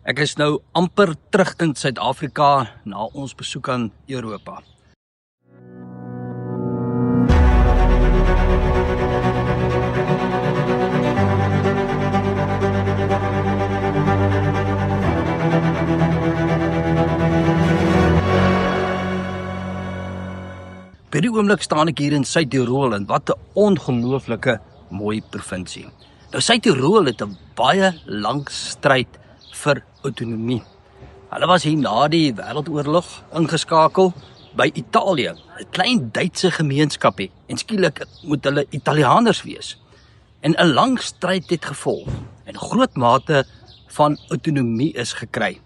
Ek is nou amper terug in Suid-Afrika na ons besoek aan Europa. By die oomblik staan ek hier in Suid-Tirol en wat 'n ongelooflike mooi provinsie. Nou Suid-Tirol het 'n baie lang stryd vir autonomie. Hulle was hier na die Wêreldoorlog ingeskakel by Italië, 'n klein Duitse gemeenskapie, en skielik moet hulle Italianers wees. En 'n lang stryd het gevolg en groot mate van autonomie is gekry.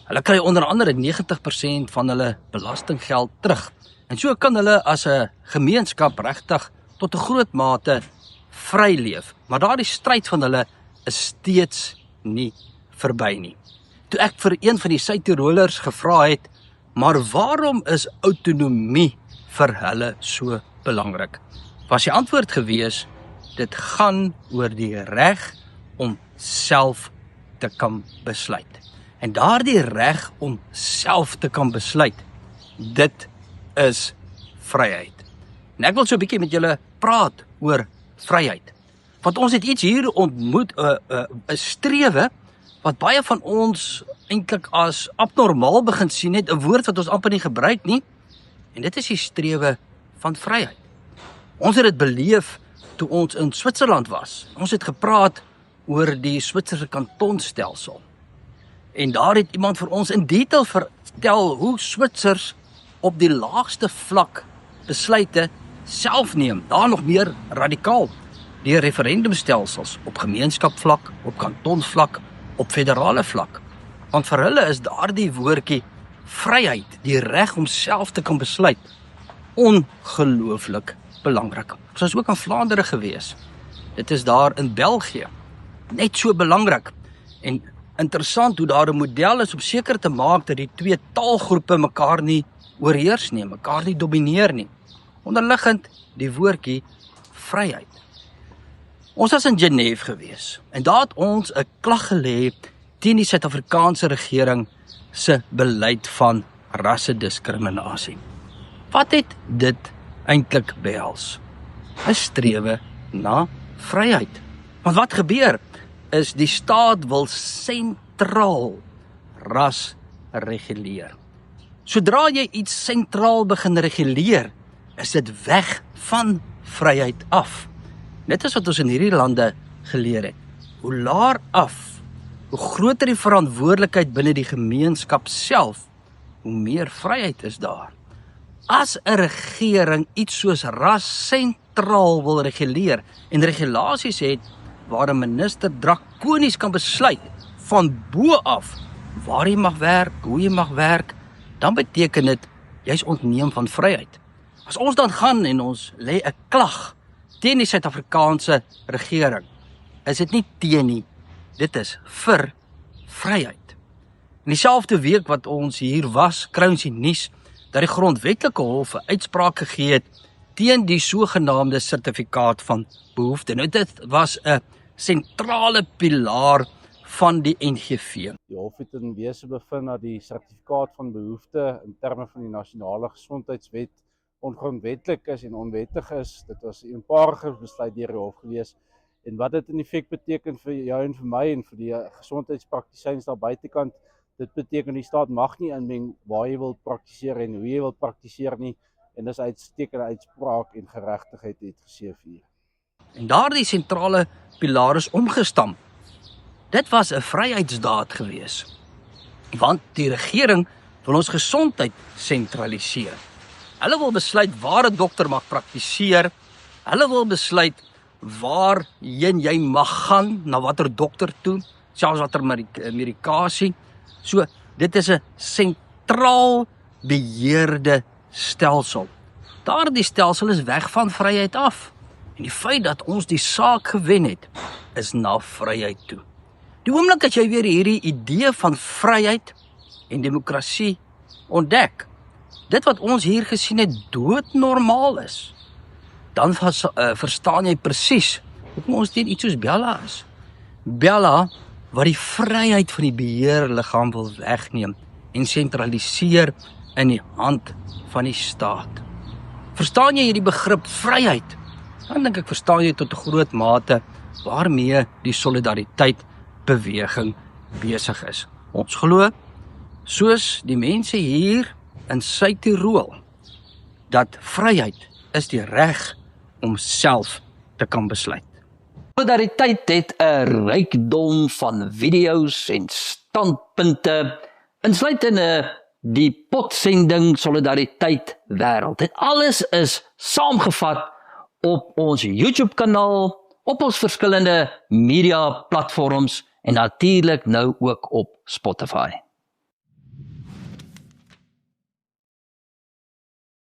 Hulle kry onder andere 90% van hulle belastinggeld terug. En so kan hulle as 'n gemeenskap regtig tot 'n groot mate vry leef. Maar daardie stryd van hulle is steeds nie verby nie. Toe ek vir een van die Suid-Tirolers gevra het, maar waarom is autonomie vir hulle so belangrik? Was die antwoord gewees, dit gaan oor die reg om self te kan besluit. En daardie reg om self te kan besluit, dit is vryheid. En ek wil so 'n bietjie met julle praat oor vryheid. Want ons het iets hier ontmoet, 'n strewe wat baie van ons eintlik as abnormaal begin sien het, 'n woord wat ons amper nie gebruik nie, en dit is die strewe van vryheid. Ons het dit beleef toe ons in Switserland was. Ons het gepraat oor die Switserse kantonstelsel. En daar het iemand vir ons in detail vertel hoe Switsers op die laagste vlak besluite self neem, daar nog meer radikaal, die referendumstelsels op gemeenskapvlak, op kantonvlak, op federale vlak. Want vir hulle is daardie woordjie vryheid, die reg om self te kan besluit, ongelooflik belangrik. Ons was ook in Vlaandere gewees. Dit is daar in België net so belangrik. En interessant hoe daar 'n model is om seker te maak dat die twee taalgroepe mekaar nie oorheers nie, mekaar nie domineer nie. Onderliggend die woordjie vryheid. Ons was in Genève gewees en daar het ons 'n klag gelê teen die Suid-Afrikaanse regering se beleid van rassediskriminasie. Wat het dit eintlik behels? 'n strewe na vryheid. Want wat gebeur is die staat wil sentraal ras reguleer. Sodra jy iets sentraal begin reguleer, is dit weg van vryheid af. Net as wat ons in hierdie lande geleer het. Hoe laer af, hoe groter die verantwoordelikheid binne die gemeenskap self, hoe meer vryheid is daar. As 'n regering iets soos ras sentraal wil reguleer en regulasies het waar 'n minister drakonies kan besluit van bo af waar jy mag werk, hoe jy mag werk, dan beteken dit jy's ontneem van vryheid. As ons dan gaan en ons lê 'n klag teen die Suid-Afrikaanse regering, is dit nie teen nie, dit is vir vryheid. In dieselfde week wat ons hier was, kry ons die nuus dat die grondwetlike hof 'n uitspraak gegee het teen die sogenaamde sertifikaat van behoefte. Nou dit was 'n sentrale pilaar van die NGV. Die hof het in wese bevind dat die sertifikaat van behoefte in terme van die nasionale gesondheidswet ongrondwetlik is en onwettig is. Dit was 'n eenparige besluit deur die hof gewees. En wat dit in feite beteken vir jou en vir my en vir die gesondheidspraktisyns daar buitekant, dit beteken die staat mag nie inmeng waar jy wil praktiseer en hoe jy wil praktiseer nie. En dis uitstekende uitspraak en geregtigheid het geseëvier. En daardie sentrale pilaar is omgestamp. Dit was 'n vryheidsdaad gewees. Want die regering wil ons gesondheid sentraliseer. Hulle wil besluit waar 'n dokter mag praktiseer. Hulle wil besluit waarheen jy mag gaan, na watter dokter toe, selfs watter medikasie. So, dit is 'n sentraal beheerde stelsel. Daardie stelsel is weg van vryheid af. En die feit dat ons die saak gewen het, is na vryheid toe. Die oomblik as jy weer hierdie idee van vryheid en demokrasie ontdek, dit wat ons hier gesien het doodnormaal is, dan verstaan jy presies hoekom ons teen iets soos Bella is. Bella wat die vryheid van die beheerliggaam wil wegneem en sentraliseer in die hand van die staat. Verstaan jy hierdie begrip vryheid? Dan dink ek verstaan jy tot 'n groot mate waarmee die solidariteit beweging besig is. Ons glo, soos die mense hier in Suid-Tirol, dat vryheid is die reg om self te kan besluit. Solidariteit het 'n rykdom van video's en standpunte, insluitende die potsending solidariteit wêreld. Dit alles is saamgevat op ons YouTube-kanaal, op ons verskillende media platforms en natuurlik nou ook op Spotify.